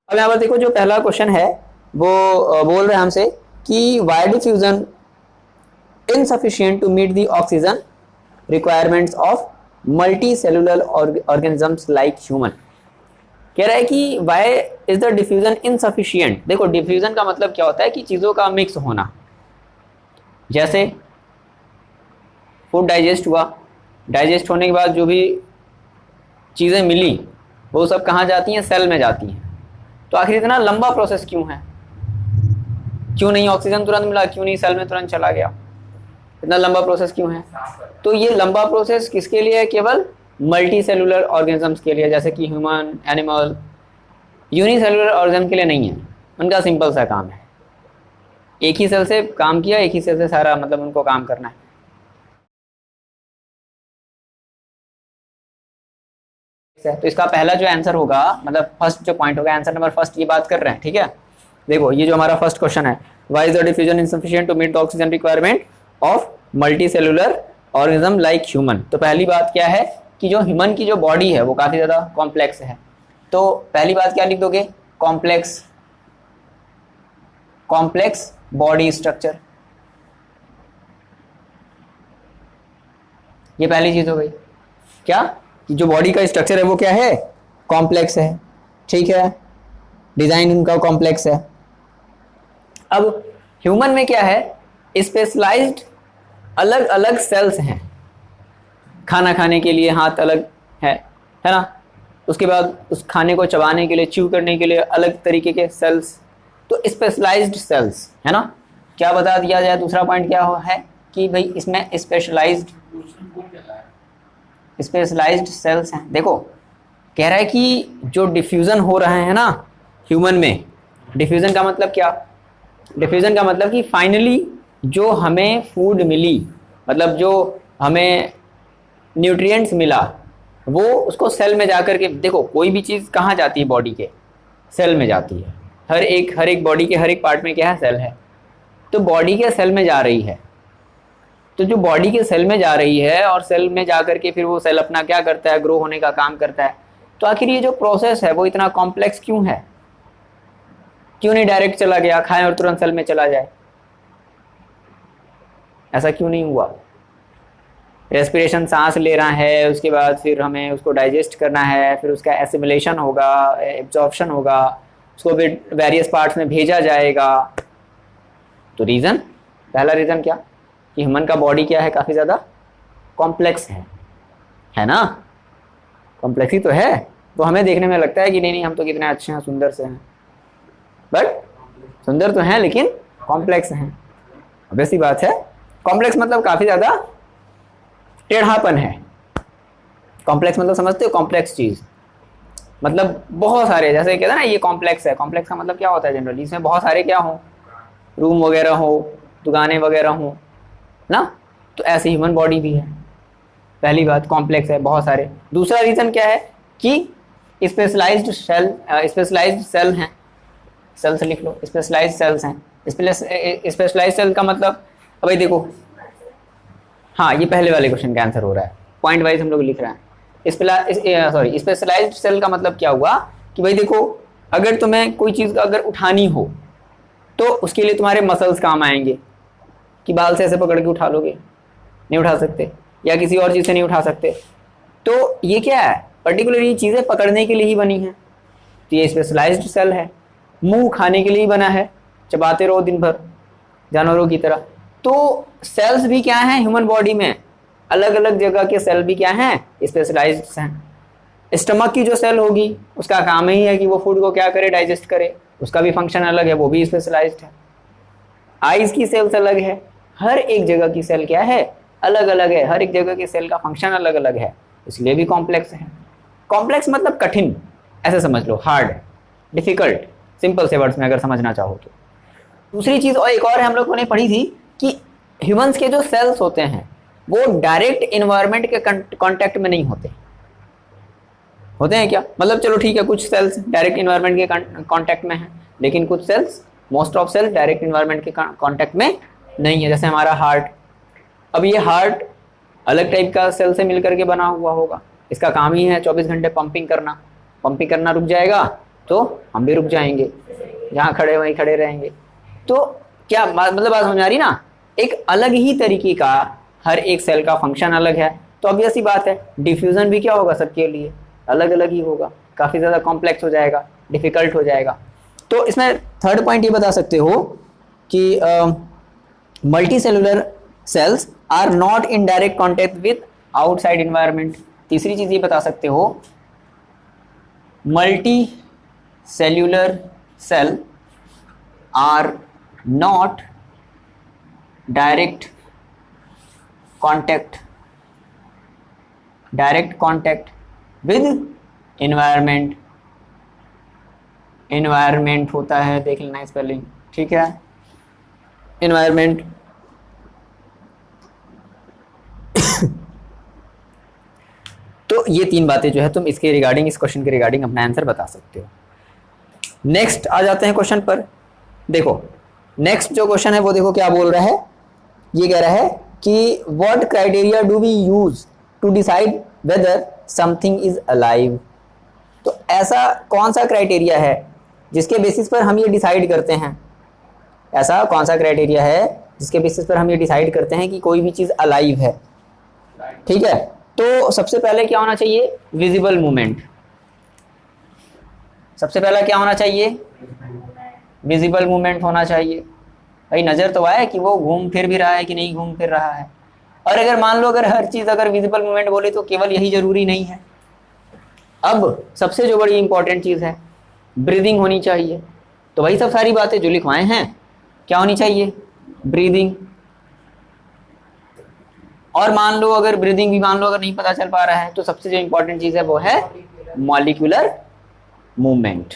अब यहाँ पर देखो जो पहला क्वेश्चन है वो बोल रहे हैं हमसे कि why diffusion insufficient to meet the oxygen requirements of multi cellular organisms like human. कह रहा है कि why is the diffusion insufficient. देखो डिफ्यूजन का मतलब क्या होता है कि चीज़ों का मिक्स होना। जैसे फूड डाइजेस्ट हुआ, डाइजेस्ट होने के बाद जो भी चीज़ें मिली वो सब कहाँ जाती हैं, सेल में जाती हैं। तो आखिर इतना लंबा प्रोसेस क्यों है, क्यों नहीं ऑक्सीजन तुरंत मिला, क्यों नहीं सेल में तुरंत चला गया, इतना लंबा प्रोसेस क्यों है। तो ये लंबा प्रोसेस किसके लिए है, केवल मल्टी सेलुलर ऑर्गेनिजम्स के लिए, जैसे कि ह्यूमन, एनिमल। यूनिसेलुलर ऑर्गेनिज्म के लिए नहीं है, उनका सिंपल सा काम है, एक ही सेल से काम किया, एक ही सेल से सारा मतलब उनको काम करना है। तो इसका पहला जो आंसर होगा, मतलब फर्स्ट जो पॉइंट होगा, आंसर नंबर फर्स्ट, ये बात कर रहे हैं। ठीक है, देखो ये जो हमारा फर्स्ट क्वेश्चन है, why is the diffusion insufficient to meet the oxygen requirement of multi cellular organism like human. तो पहली बात क्या है कि जो ह्यूमन की जो बॉडी है वो काफी ज्यादा कॉम्प्लेक्स है। तो पहली बात क्या लिख दोगे, कॉम्प्लेक्स, कॉम्प्लेक्स बॉडी स्ट्रक्चर, ये पहली चीज हो गई। क्या, जो बॉडी का स्ट्रक्चर है वो क्या है, कॉम्प्लेक्स है। ठीक है, डिजाइन उनका कॉम्प्लेक्स है। अब ह्यूमन में क्या है, स्पेशलाइज्ड अलग अलग सेल्स हैं। खाना खाने के लिए हाथ अलग है ना, उसके बाद उस खाने को चबाने के लिए, च्यू करने के लिए अलग तरीके के सेल्स, तो स्पेशलाइज्ड सेल्स है ना। क्या बता दिया जाए, दूसरा पॉइंट क्या है कि भाई इसमें स्पेशलाइज्ड सेल्स हैं। देखो कह रहा है कि जो डिफ्यूजन हो रहा है ना ह्यूमन में, डिफ्यूजन का मतलब क्या, डिफ्यूजन का मतलब कि फाइनली जो हमें फूड मिली, मतलब जो हमें न्यूट्रिएंट्स मिला, वो उसको सेल में जाकर के, देखो कोई भी चीज़ कहाँ जाती है, बॉडी के सेल में जाती है। हर एक बॉडी के हर एक पार्ट में क्या है, सेल है। तो बॉडी के सेल में जा रही है, तो जो बॉडी के सेल में जा रही है और सेल में जा करके फिर वो सेल अपना क्या करता है, ग्रो होने का काम करता है। तो आखिर ये जो प्रोसेस है वो इतना कॉम्प्लेक्स क्यों है, क्यों नहीं डायरेक्ट चला गया, खाएं और तुरंत सेल में चला जाए, ऐसा क्यों नहीं हुआ। रेस्पिरेशन, सांस ले रहा है, उसके बाद फिर हमें उसको डाइजेस्ट करना है, फिर उसका एसिमिलेशन होगा, एब्जॉर्प्शन होगा, उसको फिर वेरियस पार्ट्स में भेजा जाएगा। तो रीज़न, पहला रीज़न क्या कि ह्यूमन का बॉडी क्या है, काफ़ी ज़्यादा कॉम्प्लेक्स है ना, कॉम्प्लेक्स ही तो है। तो हमें देखने में लगता है कि नहीं हम तो कितने अच्छे हैं, सुंदर से हैं, बट सुंदर तो हैं लेकिन कॉम्प्लेक्स हैं। ऑब्वियस सी बात है, कॉम्प्लेक्स मतलब काफ़ी ज़्यादा टेढ़ापन है। कॉम्प्लेक्स मतलब समझते हो, कॉम्प्लेक्स चीज़ मतलब बहुत सारे, जैसे कहते हैं ना ये कॉम्प्लेक्स है, कॉम्प्लेक्स का मतलब क्या होता है जनरली, इसमें बहुत सारे क्या हो, रूम वगैरह हो, दुकानें वगैरह हो ना। तो ऐसे ह्यूमन बॉडी भी है, पहली बात कॉम्प्लेक्स है, बहुत सारे। दूसरा रीज़न क्या है कि स्पेशलाइज्ड सेल हैं, सेल्स लिख लो, स्पेशलाइज्ड सेल्स हैं। स्पेशलाइज्ड सेल का मतलब, अब भाई देखो, हाँ ये पहले वाले क्वेश्चन का आंसर हो रहा है, पॉइंट वाइज हम लोग लिख रहे हैं। स्पेशलाइज्ड सेल का मतलब क्या हुआ कि भाई देखो, अगर तुम्हें कोई चीज़ अगर उठानी हो तो उसके लिए तुम्हारे मसल्स काम आएंगे, कि बाल से ऐसे पकड़ के उठा लोगे, नहीं उठा सकते, या किसी और चीज़ से नहीं उठा सकते। तो ये क्या है, पर्टिकुलर ये चीज़ें पकड़ने के लिए ही बनी हैं, तो ये स्पेशलाइज्ड सेल है। मुंह खाने के लिए ही बना है, चबाते रहो दिन भर जानवरों की तरह। तो सेल्स भी क्या हैं ह्यूमन बॉडी में, अलग अलग जगह के सेल भी क्या हैं, स्पेशलाइज्ड हैं। स्टमक की जो सेल होगी उसका काम ही है कि वो फूड को क्या करे, डाइजेस्ट करे, उसका भी फंक्शन अलग है, वो भी स्पेशलाइज्ड है। आइज की सेल्स अलग है, हर एक जगह की सेल क्या है, अलग अलग है, हर एक जगह के सेल का फंक्शन अलग अलग है, इसलिए भी कॉम्प्लेक्स है। कॉम्प्लेक्स मतलब कठिन, ऐसे समझ लो, हार्ड, डिफिकल्ट, सिंपल से वर्ड्स में अगर समझना चाहो तो। दूसरी चीज़ और एक और है, हम लोगों ने पढ़ी थी कि ह्यूमंस के जो सेल्स होते हैं वो डायरेक्ट इन्वायरमेंट के कांटेक्ट में नहीं होते हैं क्या, मतलब चलो ठीक है, कुछ सेल्स डायरेक्ट इन्वायरमेंट के कांटेक्ट में हैं, लेकिन कुछ cells, most of cells direct environment के कांटेक्ट में नहीं है। जैसे हमारा हार्ट, अब ये हार्ट अलग टाइप का सेल से मिलकर के बना हुआ होगा, इसका काम ही है 24 घंटे पंपिंग करना रुक जाएगा तो हम भी रुक जाएंगे, जहाँ खड़े वहीं खड़े रहेंगे। तो क्या मतलब बात समझ आ रही ना, एक अलग ही तरीके का हर एक सेल का फंक्शन अलग है। तो ऑब्वियस सी बात है डिफ्यूजन भी क्या होगा, सबके लिए अलग अलग ही होगा, काफ़ी ज़्यादा कॉम्प्लेक्स हो जाएगा, डिफिकल्ट हो जाएगा। तो इसमें थर्ड पॉइंट ये बता सकते हो कि multi cellular cells are not in direct contact with outside environment. तीसरी चीज़ ये बता सकते हो multi cellular cell are not direct contact with environment. Environment होता है, देख लेना स्पेलिंग, ठीक है, इन्वायरमेंट। तो ये तीन बातें जो है तुम इसके रिगार्डिंग, इस क्वेश्चन के रिगार्डिंग अपना आंसर बता सकते हो। नेक्स्ट आ जाते हैं क्वेश्चन पर। देखो नेक्स्ट जो क्वेश्चन है वो देखो क्या बोल रहा है, ये कह रहा है कि what criteria do we use to decide whether something is alive. तो ऐसा कौन सा क्राइटेरिया है जिसके बेसिस पर हम ये डिसाइड करते हैं, ऐसा कौन सा क्राइटेरिया है जिसके बेसिस पर हम ये डिसाइड करते हैं कि कोई भी चीज़ अलाइव है। ठीक है, तो सबसे पहले क्या होना चाहिए, विजिबल मूवमेंट। सबसे पहला क्या होना चाहिए, विजिबल मूवमेंट होना चाहिए। भाई नज़र तो आए कि वो घूम फिर भी रहा है कि नहीं घूम फिर रहा है। और अगर मान लो अगर हर चीज़ अगर विजिबल मूवमेंट बोले तो केवल यही जरूरी नहीं है। अब सबसे जो बड़ी इंपॉर्टेंट चीज़ है ब्रीदिंग होनी चाहिए। तो वही सब सारी बातें जो लिखवाए हैं क्या होनी चाहिए, ब्रीदिंग। और मान लो अगर ब्रीदिंग भी मान लो अगर नहीं पता चल पा रहा है तो सबसे जो इंपॉर्टेंट चीज़ है वो है मॉलिक्यूलर मूवमेंट।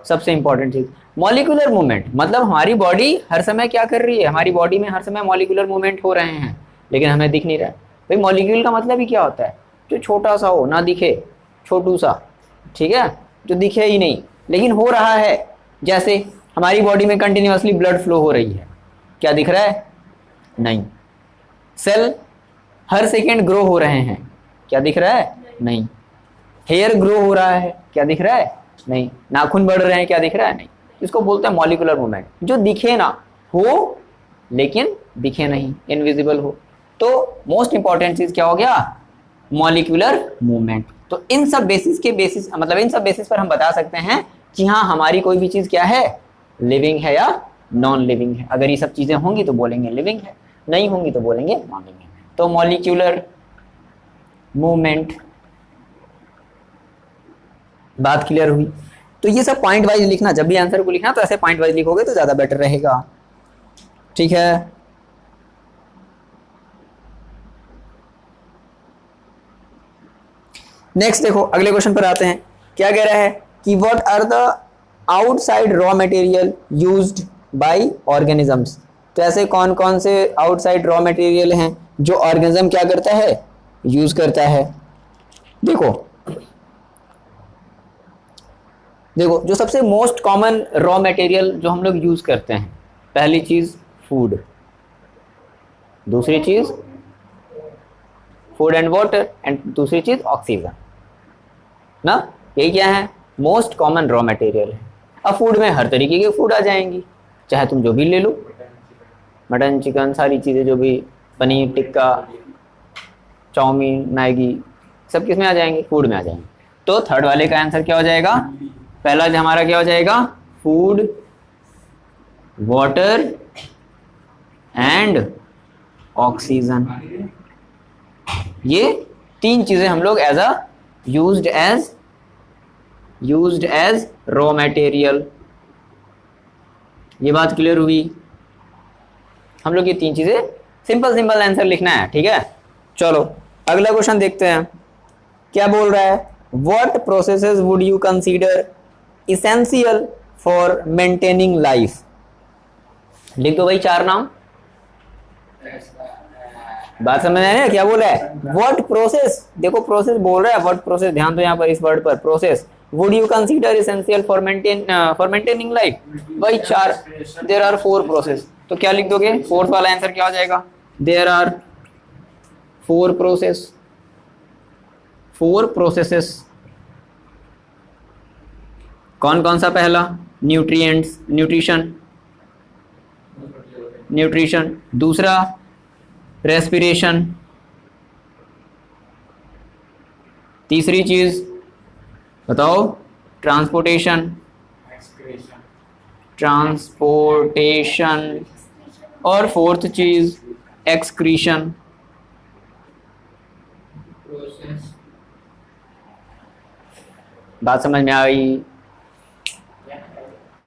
सबसे इंपॉर्टेंट चीज़ मॉलिक्यूलर मूवमेंट, मतलब हमारी बॉडी हर समय क्या कर रही है, हमारी बॉडी में हर समय मॉलिक्यूलर मूवमेंट हो रहे हैं लेकिन हमें दिख नहीं रहा है। भाई मॉलिक्यूल का मतलब ही क्या होता है, जो छोटा सा हो, ना दिखे, छोटू सा, ठीक है, जो दिखे ही नहीं लेकिन हो रहा है। जैसे हमारी बॉडी में कंटिन्यूअसली ब्लड फ्लो हो रही है, क्या दिख रहा है, नहीं। सेल हर सेकेंड ग्रो हो रहे हैं, क्या दिख रहा है, नहीं। हेयर ग्रो हो रहा है, क्या दिख रहा है, नहीं। नाखून बढ़ रहे हैं, क्या दिख रहा है, नहीं। इसको बोलते हैं मॉलिक्यूलर मूवमेंट, जो दिखे ना हो लेकिन दिखे नहीं, इनविजिबल हो। तो मोस्ट इंपॉर्टेंट चीज क्या हो गया, मॉलिक्यूलर मूवमेंट। तो इन सब बेसिस के बेसिस मतलब इन सब बेसिस पर हम बता सकते हैं कि हाँ हमारी कोई भी चीज क्या है, लिविंग है या नॉन लिविंग है। अगर ये सब चीजें होंगी तो बोलेंगे लिविंग है, नहीं होंगी तो बोलेंगे नॉन लिविंग है। तो मॉलिक्यूलर मूवमेंट, बात क्लियर हुई। तो ये सब पॉइंट वाइज लिखना, जब भी आंसर को लिखना तो ऐसे पॉइंट वाइज लिखोगे तो ज्यादा बेटर रहेगा, ठीक है। नेक्स्ट देखो अगले क्वेश्चन पर आते हैं। क्या कह रहा है कि what are the outside raw material used by organisms. तो ऐसे कौन कौन से आउटसाइड रॉ मटेरियल हैं जो ऑर्गेनिज्म क्या करता है, यूज करता है। देखो देखो जो सबसे मोस्ट कॉमन रॉ मटेरियल जो हम लोग यूज करते हैं, पहली चीज फूड, दूसरी चीज फूड एंड वाटर, एंड दूसरी चीज ऑक्सीजन ना। यही क्या है, मोस्ट कॉमन रॉ मटेरियल है। अब फूड में हर तरीके के फूड आ जाएंगी, चाहे तुम जो भी ले लो, मटन चिकन सारी चीज़ें जो भी, पनीर टिक्का चाउमीन मैगी, सब किस में आ जाएंगे, फूड में आ जाएंगे। तो थर्ड वाले का आंसर क्या हो जाएगा, पहला जो हमारा क्या हो जाएगा, फूड वाटर एंड ऑक्सीजन। ये तीन चीजें हम लोग as a used as raw material. ये बात क्लियर हुई। हम लोग ये तीन चीजें सिंपल आंसर लिखना है, ठीक है। चलो अगला क्वेश्चन देखते हैं क्या बोल रहा है। What processes would you consider essential for maintaining life. लिख दो भाई चार नाम। बात समझ आया क्या बोला है, व्हाट प्रोसेस, देखो प्रोसेस बोल रहा है, व्हाट प्रोसेस, ध्यान दो यहाँ पर इस वर्ड पर, process. Would you consider essential for maintaining life. भाई चार, देयर आर 4 प्रोसेस। तो क्या लिख दोगे, फोर्थ वाला आंसर क्या हो जाएगा, देयर आर 4 प्रोसेस, 4 प्रोसेसेस कौन कौन सा पहला? Nutrients, nutrition, nutrition. दूसरा रेस्पिरेशन। तीसरी चीज बताओ? Transportation, transportation. और फोर्थ चीज एक्सक्रीशन। बात समझ में आई?